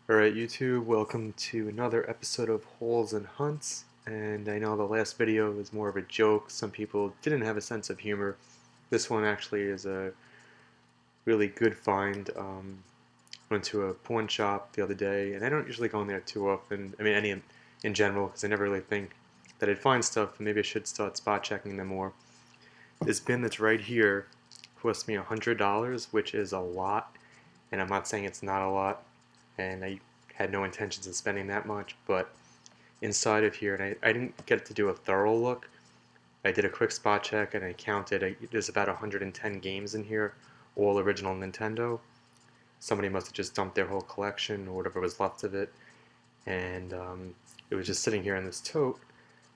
Alright YouTube, welcome to another episode of Holes and Hunts, and I know the last video was more of a joke. Some people didn't have a sense of humor. This one actually is a really good find. Went to a pawn shop the other day, and I don't usually go in there too often, any in general, because I never really think that I'd find stuff, and maybe I should start spot checking them more. This bin that's right here cost me $100, which is a lot, and I'm not saying it's not a lot, and I had no intentions of spending that much, but inside of here, and I didn't get to do a thorough look. I did a quick spot check and I counted. There's about 110 games in here, all original Nintendo. Somebody must have just dumped their whole collection or whatever was left of it, and it was just sitting here in this tote.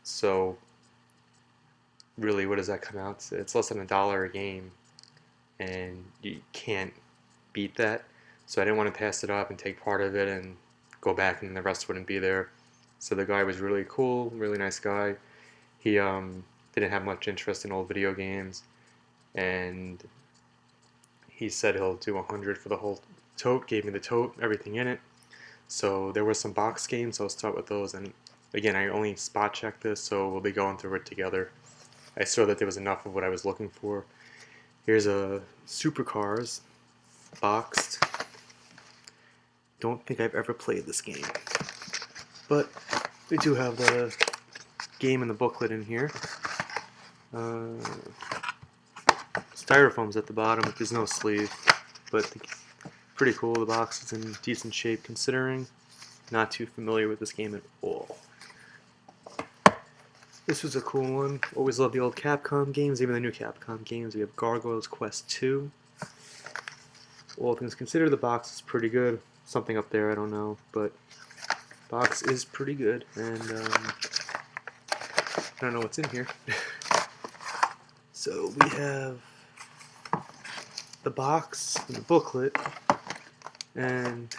So really, what does that come out to? It's less than $1 a game, and you can't beat that. So I didn't want to pass it up and take part of it and go back and the rest wouldn't be there. So the guy was really cool, really nice guy. He didn't have much interest in old video games, and he said he'll do 100 for the whole tote. Gave me the tote, everything in it. So there were some box games, so I'll start with those. And again, I only spot checked this, so we'll be going through it together. I saw that there was enough of what I was looking for. Here's a Supercars boxed. Don't think I've ever played this game, but we do have the game and the booklet in here. Styrofoam's at the bottom, but there's no sleeve, but pretty cool. The box is in decent shape considering. Not too familiar with this game at all. This was a cool one. Always love the old Capcom games, even the new Capcom games. We have Gargoyle's Quest 2. All things considered, the box is pretty good. Something up there, I don't know, but box is pretty good, and I don't know what's in here. So we have the box and the booklet, and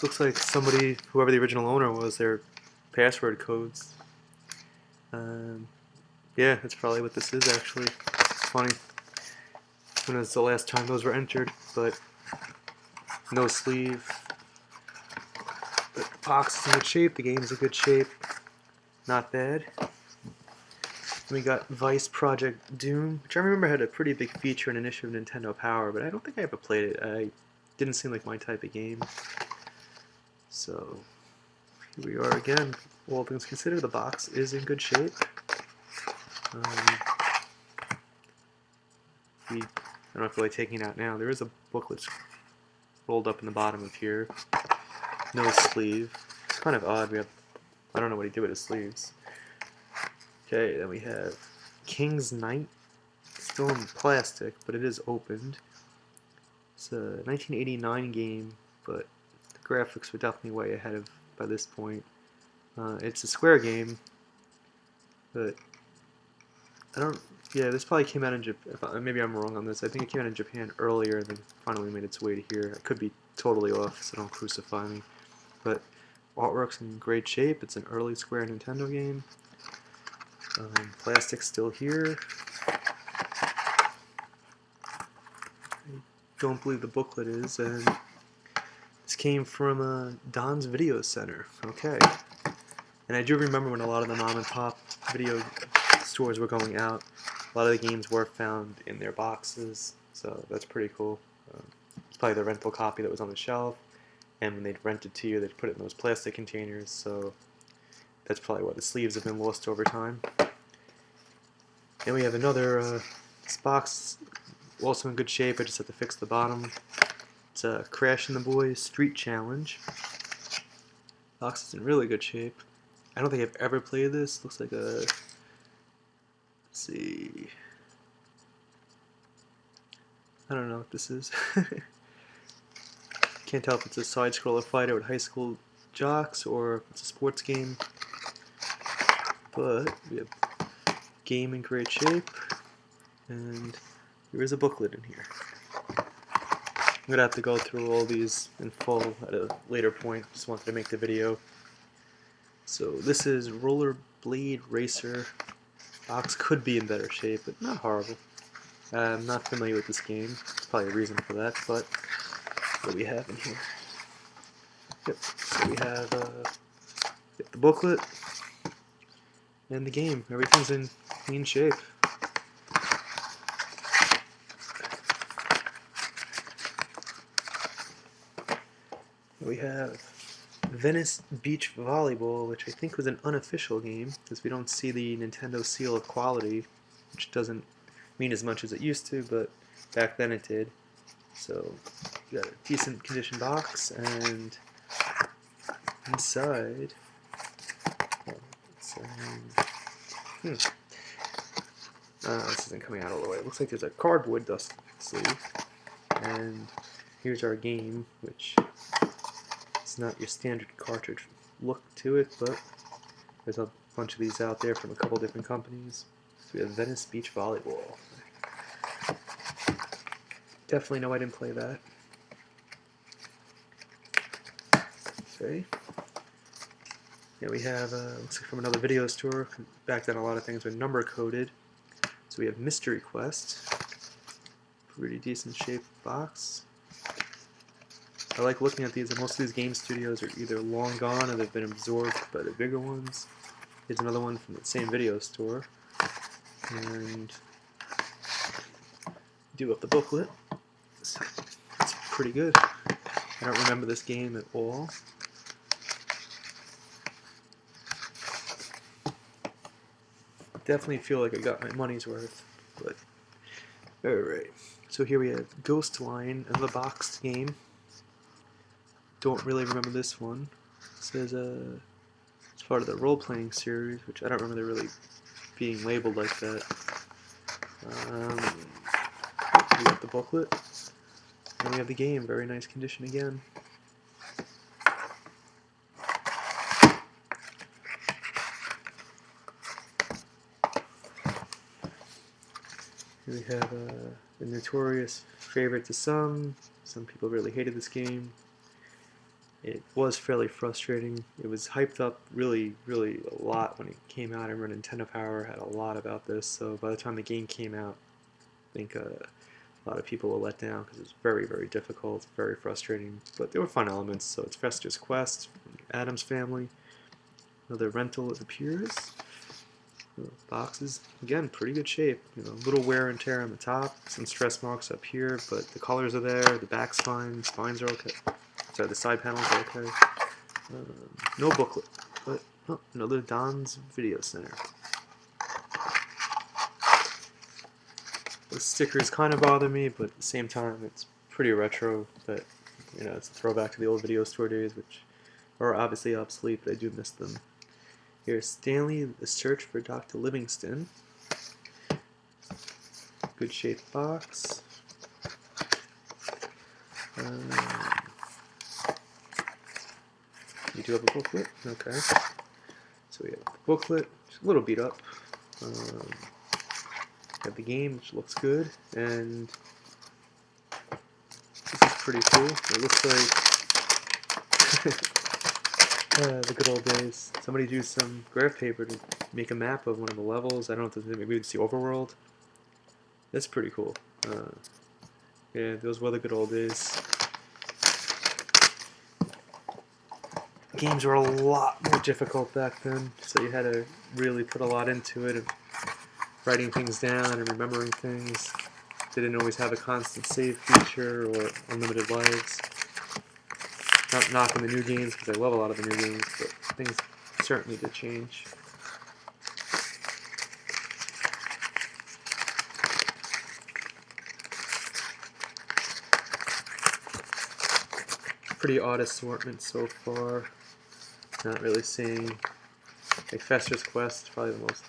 looks like somebody, whoever the original owner was, their password codes. Yeah, that's probably what this is actually. It's funny. When was the last time those were entered, but no sleeve. The box is in good shape, the game's in good shape, not bad. We got Vice Project Doom, which I remember had a pretty big feature in an issue of Nintendo Power, but I don't think I ever played it. I didn't seem like my type of game. So here we are again. All things considered, the box is in good shape. I don't feel like taking it out now. There is a booklet rolled up in the bottom of here. No sleeve. It's kind of odd. I don't know what he did with his sleeves. Okay, then we have King's Knight. Still in plastic, but it is opened. It's a 1989 game, but the graphics were definitely way ahead of by this point. It's a Square game, but I don't. Yeah, this probably came out in Japan. Maybe I'm wrong on this. I think it came out in Japan earlier and then finally made its way to here. I could be totally off, so don't crucify me. But artwork's in great shape. It's an early Square Nintendo game. Plastic's still here. I don't believe the booklet is, and this came from Don's Video Center. Okay. And I do remember when a lot of the mom and pop video stores were going out, a lot of the games were found in their boxes, so that's pretty cool. It's probably the rental copy that was on the shelf, and when they'd rent it to you, they'd put it in those plastic containers, so that's probably why the sleeves have been lost over time. And we have another, this box, also in good shape. I just have to fix the bottom. It's a Crash and the Boys Street Challenge. Box is in really good shape. I don't think I've ever played this. Looks like a, let's see, I don't know what this is. Can't tell if it's a side-scroller fighter with high school jocks or if it's a sports game. But we have game in great shape, and there is a booklet in here. I'm gonna have to go through all these in full at a later point. Just wanted to make the video. So this is Rollerblade Racer. Box could be in better shape, but not horrible. I'm not familiar with this game. There's probably a reason for that, but What do we have in here? Yep. So we have the booklet and the game. Everything's in clean shape. We have Venice Beach Volleyball, which I think was an unofficial game, because we don't see the Nintendo seal of quality, which doesn't mean as much as it used to, but back then it did. So, we got a decent condition box, and inside, this isn't coming out all the way. It looks like there's a cardboard dust sleeve, and here's our game, which it's not your standard cartridge look to it, but there's a bunch of these out there from a couple different companies. So we have Venice Beach Volleyball. Definitely know I didn't play that. Okay. Yeah, we have, looks like from another video store. Back then a lot of things were number coded. So we have Mystery Quest. Pretty decent shaped box. I like looking at these, and most of these game studios are either long gone or they've been absorbed by the bigger ones. Here's another one from the same video store. And do up the booklet. It's pretty good. I don't remember this game at all. Definitely feel like I got my money's worth, but alright. So here we have Ghost Line, another boxed game. Don't really remember this one. It says it's part of the role-playing series, which I don't remember really being labeled like that. We got the booklet, and we have the game. Very nice condition again. Here we have the notorious favorite to some. Some people really hated this game. It was fairly frustrating. It was hyped up really, really a lot when it came out. I remember Nintendo Power had a lot about this, so by the time the game came out, I think a lot of people were let down because it was very, very difficult, very frustrating. But there were fun elements, so it's Fester's Quest, from the Addams Family. Another rental, it appears. Boxes, again, pretty good shape. You know, a little wear and tear on the top, some stress marks up here, but the colors are there, the back's fine, spines are okay. Sorry, the side panels are okay. No booklet, but oh, another Don's Video Center. The stickers kind of bother me, but at the same time, it's pretty retro. But you know, it's a throwback to the old video store days, which are obviously obsolete, but I do miss them. Here's Stanley, The Search for Dr. Livingston. Good shaped box. You do have a booklet? Okay. So we have the booklet, it's a little beat up. We have the game, which looks good, and this is pretty cool. It looks like the good old days. Somebody drew some graph paper to make a map of one of the levels. I don't know if maybe it's the overworld. That's pretty cool. Yeah, those were the good old days. Games were a lot more difficult back then, so you had to really put a lot into it, of writing things down and remembering things. They didn't always have a constant save feature or unlimited lives. Not knocking the new games, because I love a lot of the new games, but things certainly did change. Pretty odd assortment so far. Not really seeing, like, Fester's Quest, probably the most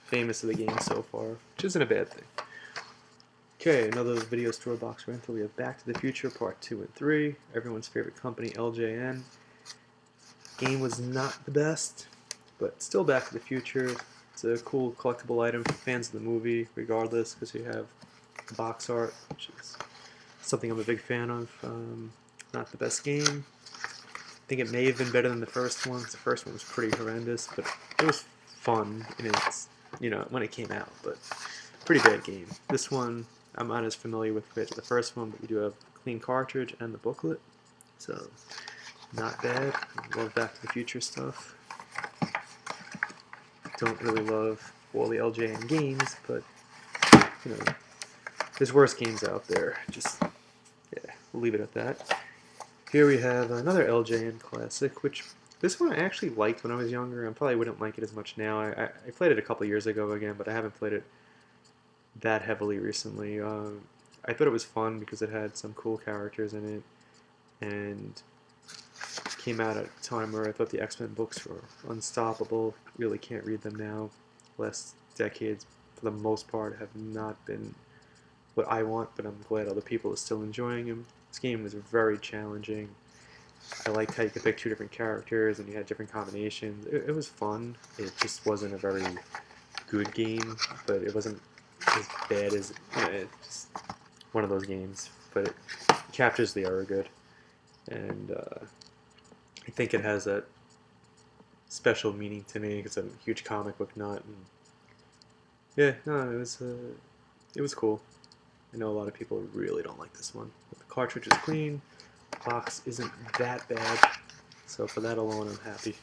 famous of the game so far, which isn't a bad thing. Okay, another video store box rental. We have Back to the Future Part 2 and 3, everyone's favorite company, LJN. Game was not the best, but still Back to the Future. It's a cool collectible item for fans of the movie, regardless, because you have the box art, which is something I'm a big fan of. Not the best game. I think it may have been better than the first one, because the first one was pretty horrendous, but it was fun in its, you know, when it came out, but pretty bad game. This one, I'm not as familiar with the first one, but we do have a clean cartridge and the booklet, so not bad. I love Back to the Future stuff. Don't really love all the LJN games, but you know, there's worse games out there. Just yeah, we'll leave it at that. Here we have another LJN classic, which this one I actually liked when I was younger. I probably wouldn't like it as much now. I played it a couple years ago again, but I haven't played it that heavily recently. I thought it was fun because it had some cool characters in it, and came out at a time where I thought the X-Men books were unstoppable. Really can't read them now. Last decades, for the most part, have not been what I want, but I'm glad other people are still enjoying them. This game was very challenging. I liked how you could pick two different characters and you had different combinations. It was fun. It just wasn't a very good game, but it wasn't as bad as it's just one of those games. But it captures the era good, and I think it has that special meaning to me because I'm a huge comic book nut. And yeah, no, it was cool. I know a lot of people really don't like this one, but the cartridge is clean. The box isn't that bad, so for that alone, I'm happy.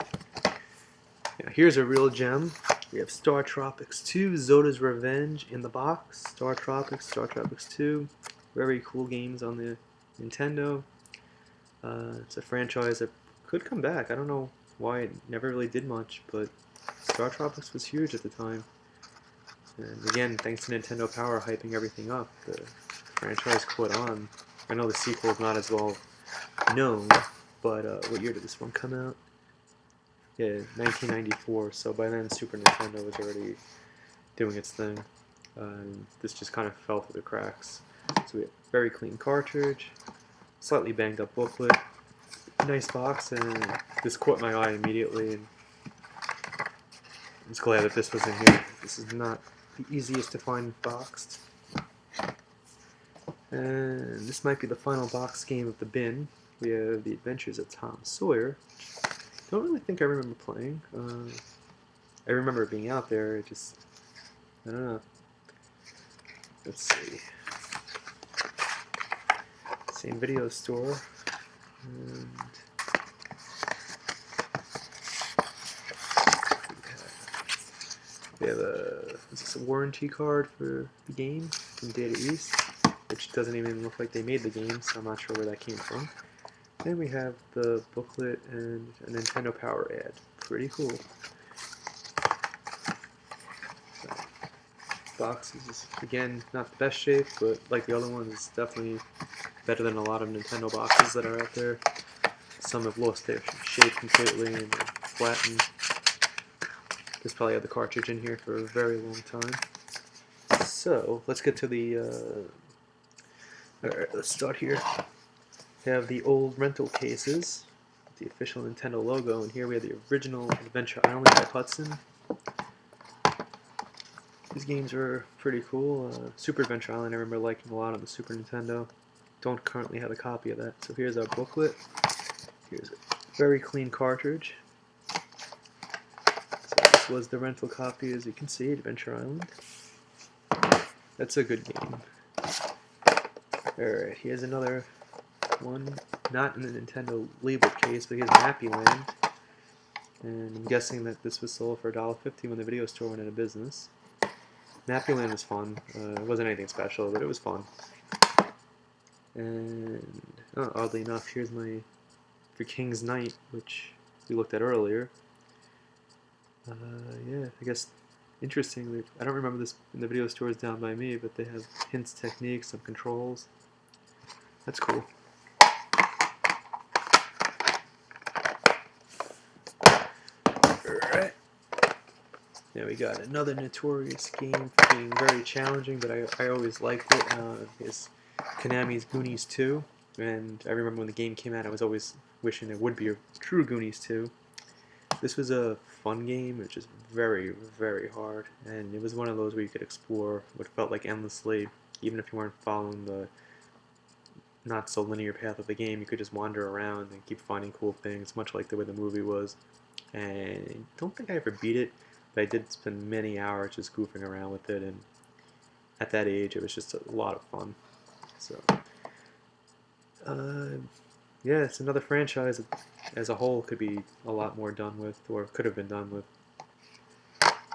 Now, here's a real gem. We have Star Tropics 2, Zoda's Revenge in the box. Star Tropics 2, very cool games on the Nintendo. It's a franchise that could come back. I don't know why it never really did much, but Star Tropics was huge at the time. And again, thanks to Nintendo Power hyping everything up, the franchise caught on. I know the sequel is not as well known, but what year did this one come out? Yeah, 1994, so by then Super Nintendo was already doing its thing. This just kind of fell through the cracks. So we have very clean cartridge, slightly banged up booklet, nice box, and this caught my eye immediately. And I'm just glad that this was in here. This is not the easiest to find boxed. And this might be the final box game of the bin. We have The Adventures of Tom Sawyer. Don't really think I remember playing. I remember it being out there. It just, I don't know. Let's see. Same video store. And we have is this a warranty card for the game from Data East, which doesn't even look like they made the game, so I'm not sure where that came from. Then we have the booklet and a Nintendo Power ad. Pretty cool. So, box is, again, not the best shape, but like the other one, it's definitely better than a lot of Nintendo boxes that are out there. Some have lost their shape completely and flattened. This probably had the cartridge in here for a very long time. So, let's get to the... Alright, let's start here. We have the old rental cases, the official Nintendo logo, and here we have the original Adventure Island by Hudson. These games were pretty cool. Super Adventure Island I remember liking a lot on the Super Nintendo. Don't currently have a copy of that. So here's our booklet. Here's a very clean cartridge. So this was the rental copy, as you can see, Adventure Island. That's a good game. Alright, here's another one, not in the Nintendo labeled case, but here's Happy Land. And I'm guessing that this was sold for $1.50 when the video store went out of business. Happy Land was fun. It wasn't anything special, but it was fun. And oddly enough, here's my For King's Knight, which we looked at earlier. Yeah, I guess interestingly, I don't remember this in the video stores down by me, but they have hints, techniques, some controls. That's cool. Alright. Now we got another notorious game for being very challenging, but I always liked it. It's Konami's Goonies 2. And I remember when the game came out, I was always wishing there would be a true Goonies 2. This was a fun game, which is very, very hard. And it was one of those where you could explore what felt like endlessly, even if you weren't following the not so linear path of the game. You could just wander around and keep finding cool things, much like the way the movie was. And I don't think I ever beat it, but I did spend many hours just goofing around with it. And at that age, it was just a lot of fun. So, uh, yeah, it's another franchise that, as a whole, could be a lot more done with, or could have been done with.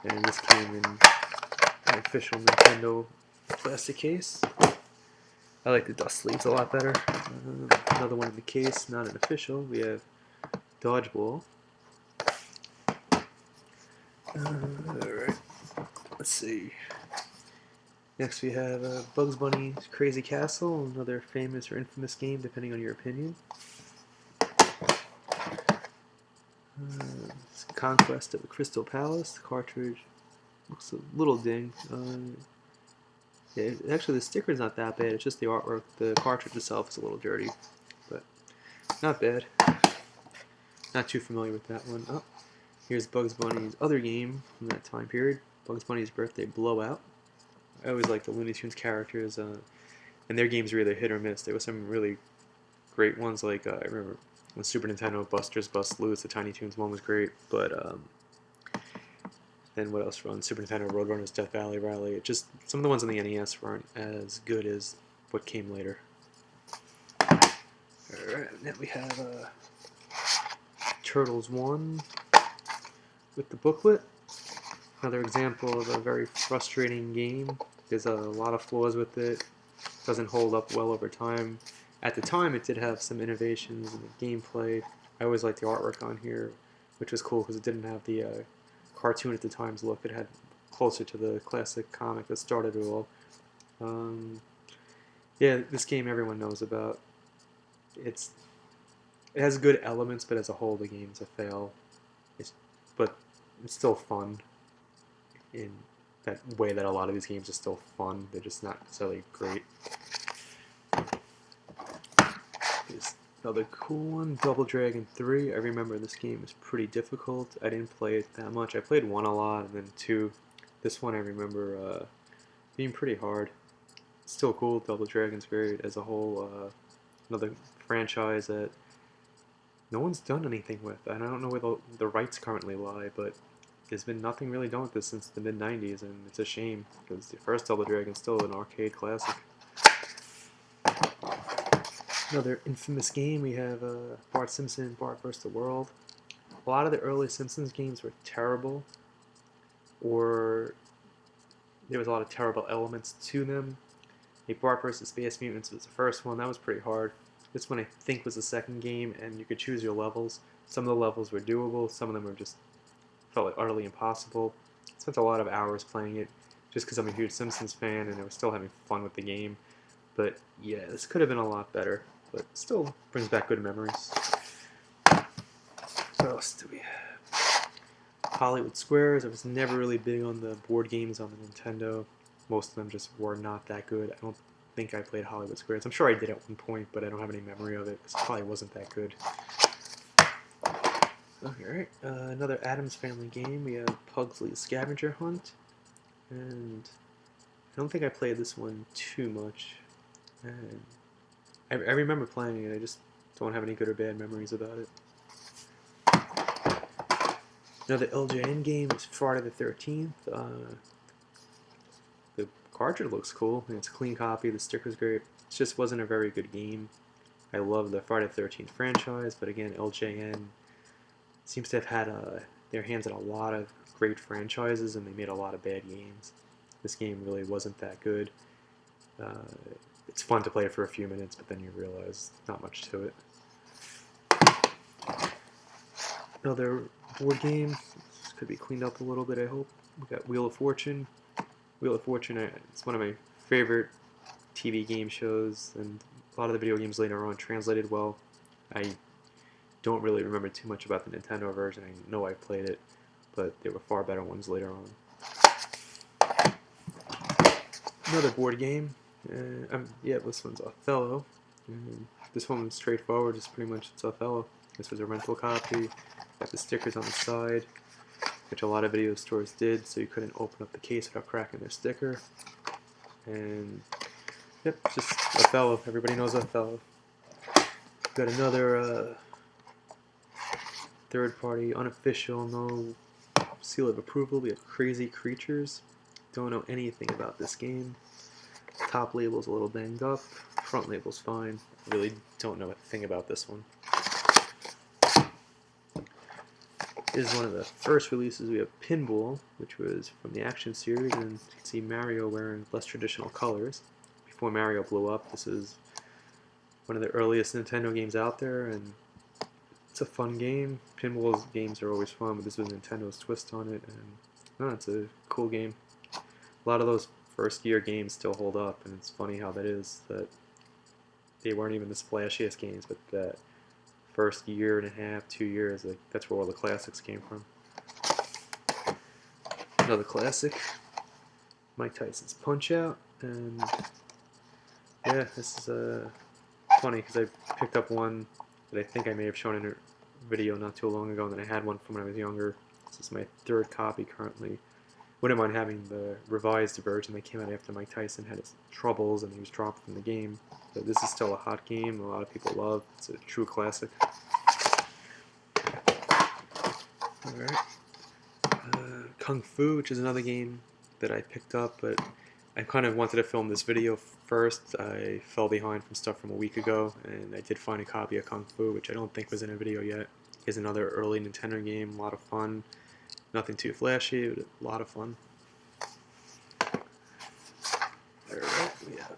And this came in an official Nintendo plastic case. I like the dust sleeves a lot better. Another one in the case, not an official. We have Dodgeball. Alright, let's see. Next we have Bugs Bunny's Crazy Castle, another famous or infamous game, depending on your opinion. Conquest of the Crystal Palace. The cartridge looks a little dinged. Yeah, actually the sticker's not that bad, it's just the artwork. The cartridge itself is a little dirty, but not bad. Not too familiar with that one. Oh, here's Bugs Bunny's other game from that time period, Bugs Bunny's Birthday Blowout. I always liked the Looney Tunes characters, and their games were either hit or miss. There were some really great ones, like I remember on Super Nintendo, Buster's Bust Loose, the Tiny Toons one was great, but then what else on Super Nintendo? Roadrunner's Death Valley Rally. Just some of the ones on the NES weren't as good as what came later. Alright, then we have Turtles 1 with the booklet. Another example of a very frustrating game. There's a lot of flaws with it. Doesn't hold up well over time. At the time, it did have some innovations in the gameplay. I always liked the artwork on here, which was cool because it didn't have the cartoon at the time's look. It had closer to the classic comic that started it all. Yeah, this game everyone knows about. It has good elements, but as a whole, the game's a fail. But it's still fun in that way that a lot of these games are still fun. They're just not necessarily great. Here's another cool one, Double Dragon 3. I remember this game was pretty difficult. I didn't play it that much. I played 1 a lot, and then 2. This one I remember being pretty hard. It's still cool. Double Dragon's great as a whole. Another franchise that no one's done anything with. And I don't know where the rights currently lie, but there's been nothing really done with this since the mid-90s, and it's a shame, because the first Double Dragon's still an arcade classic. Another infamous game, we have Bart Simpson, Bart vs. the World. A lot of the early Simpsons games were terrible, or there was a lot of terrible elements to them. Like Bart vs. Space Mutants was the first one, that was pretty hard. This one I think was the second game, and you could choose your levels. Some of the levels were doable, some of them were just felt like utterly impossible. I spent a lot of hours playing it just because I'm a huge Simpsons fan and I was still having fun with the game. But yeah, this could have been a lot better, but still brings back good memories. What else do we have? Hollywood Squares. I was never really big on the board games on the Nintendo. Most of them just were not that good. I don't think I played Hollywood Squares. I'm sure I did at one point, but I don't have any memory of it because it probably wasn't that good. Alright, another Addams Family game. We have Pugsley's Scavenger Hunt, and I don't think I played this one too much. And I remember playing it, I just don't have any good or bad memories about it. Another LJN game is Friday the 13th. The cartridge looks cool, and it's a clean copy, the sticker's great. It just wasn't a very good game. I love the Friday the 13th franchise, but again, LJN seems to have had their hands in a lot of great franchises, and they made a lot of bad games. This game really wasn't that good. It's fun to play it for a few minutes, but then you realize not much to it. Another board game. This could be cleaned up a little bit, I hope. We got Wheel of Fortune. Wheel of Fortune, it's one of my favorite TV game shows, and a lot of the video games later on translated well. I don't really remember too much about the Nintendo version. I know I played it, but there were far better ones later on. Another board game. Yeah, this one's Othello. This one was straightforward, just pretty much it's Othello. This was a rental copy. Got the stickers on the side, which a lot of video stores did, so you couldn't open up the case without cracking their sticker. And yep, just Othello. Everybody knows Othello. Got another third-party, unofficial, no seal of approval. We have Crazy Creatures. Don't know anything about this game. Top label's a little banged up. Front label's fine. I really don't know a thing about this one. This is one of the first releases. We have Pinball, which was from the Action series, and you can see Mario wearing less traditional colors. Before Mario blew up, this is one of the earliest Nintendo games out there, and it's a fun game. Pinball games are always fun, but this was Nintendo's twist on it, and no, it's a cool game. A lot of those first year games still hold up, and it's funny how that is, that they weren't even the splashiest games, but that first year and a half, 2 years, like, that's where all the classics came from. Another classic, Mike Tyson's Punch-Out, and yeah, this is funny because I picked up one that I think I may have shown in a video not too long ago, and then I had one from when I was younger. This is my third copy currently. Wouldn't mind having the revised version that came out after Mike Tyson had his troubles and he was dropped from the game. But this is still a hot game, a lot of people love. It's a true classic. Alright. Kung Fu, which is another game that I picked up, but I kind of wanted to film this video first. I fell behind from stuff from a week ago, and I did find a copy of Kung Fu, which I don't think was in a video yet. It's another early Nintendo game, a lot of fun. Nothing too flashy, but a lot of fun. Alright, we have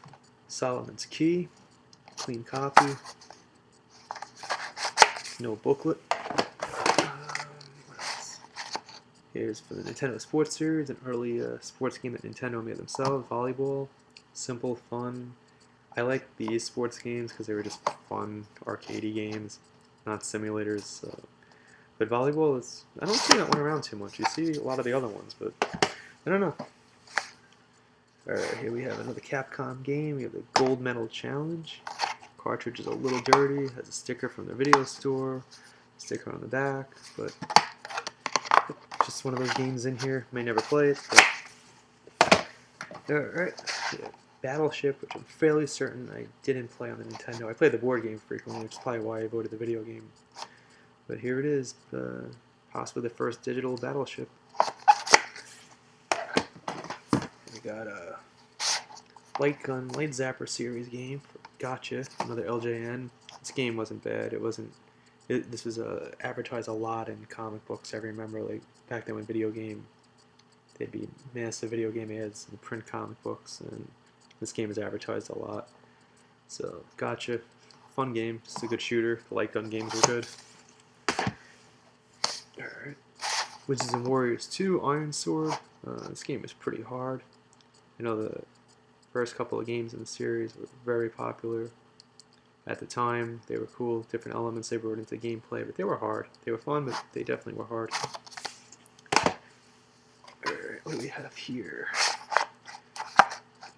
Solomon's Key, clean copy, no booklet. What else? Here's for the Nintendo Sports Series, an early sports game that Nintendo made themselves, volleyball. Simple, fun. I like these sports games because they were just fun, arcadey games, not simulators. But volleyball is, I don't see that one around too much. You see a lot of the other ones, but I don't know. Alright, here we have another Capcom game. We have the Gold Medal Challenge. Cartridge is a little dirty, has a sticker from the video store, sticker on the back, but just one of those games in here. May never play it, but alright. Yeah. Battleship, which I'm fairly certain I didn't play on the Nintendo. I play the board game frequently, which is probably why I voted the video game. But here it is, possibly the first digital Battleship. We got a Light Gun, Light Zapper series game for Gotcha, another LJN. This game wasn't bad. This was advertised a lot in comic books. I remember, like, back then when there'd be massive video game ads in print comic books, and this game is advertised a lot. So, Gotcha, fun game, just a good shooter. The light gun games were good. Alright, Wizards and Warriors 2, Iron Sword. This game is pretty hard. I know the first couple of games in the series were very popular. At the time, they were cool, different elements they brought into gameplay, but they were hard. They were fun, but they definitely were hard. Alright, what do we have here?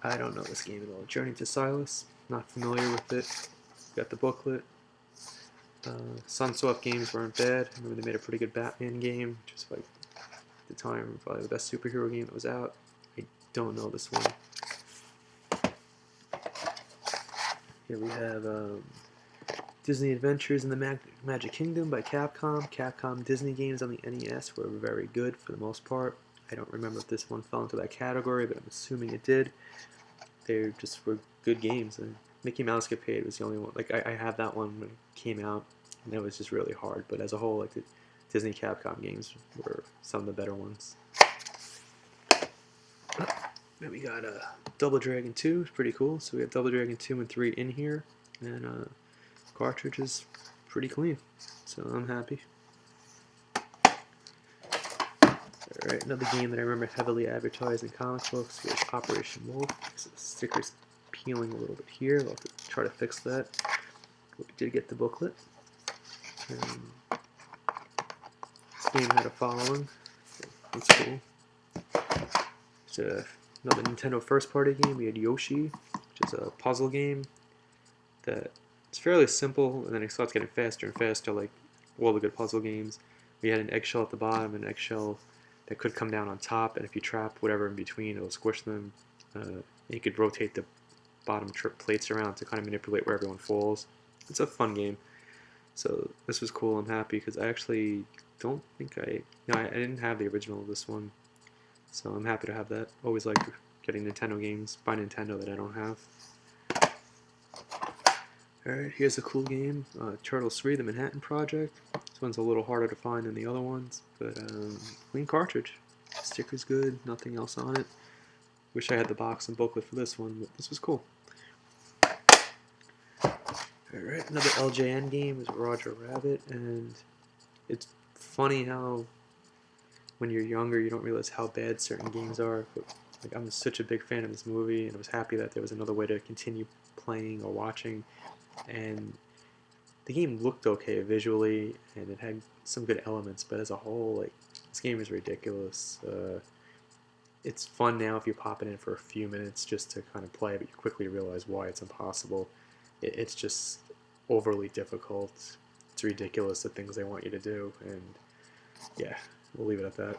I don't know this game at all. Journey to Silas, not familiar with it. Got the booklet. Sunsoft games weren't bad. I remember they made a pretty good Batman game, which was, like, at the time, probably the best superhero game that was out. I don't know this one. Here we have Disney Adventures in the Magic Kingdom by Capcom. Capcom Disney games on the NES were very good for the most part. I don't remember if this one fell into that category, but I'm assuming it did. They just were good games. And Mickey Mouse Capade was the only one. Like, I have that one when it came out, and that was just really hard. But as a whole, like, the Disney Capcom games were some of the better ones. Then we got Double Dragon 2, it's pretty cool. So we have Double Dragon 2 and 3 in here, and cartridge is pretty clean, so I'm happy. Alright, another game that I remember heavily advertised in comic books was Operation Wolf. So the sticker's peeling a little bit here. I'll have to try to fix that. But we did get the booklet. And this game had a following, so that's cool. It's another Nintendo first-party game. We had Yoshi, which is a puzzle game that it's fairly simple, and then it starts getting faster and faster, like all the good puzzle games. We had an eggshell at the bottom, and an eggshell that could come down on top, and if you trap whatever in between, it'll squish them. You could rotate the bottom plates around to kind of manipulate where everyone falls. It's a fun game. So this was cool. I'm happy because I actually don't think I didn't have the original of this one. So I'm happy to have that. Always liked getting Nintendo games by Nintendo that I don't have. Alright, here's a cool game, Turtles 3, The Manhattan Project. This one's a little harder to find than the other ones, but clean cartridge. Sticker's good, nothing else on it. Wish I had the box and booklet for this one, but this was cool. Alright, another LJN game is Roger Rabbit, and it's funny how when you're younger you don't realize how bad certain games are, but like, I'm such a big fan of this movie, and I was happy that there was another way to continue playing or watching. And the game looked okay visually, and it had some good elements, but as a whole, like, this game is ridiculous. It's fun now if you pop it in for a few minutes just to kind of play, but you quickly realize why it's impossible. It's just overly difficult. It's ridiculous the things they want you to do, and yeah, we'll leave it at that.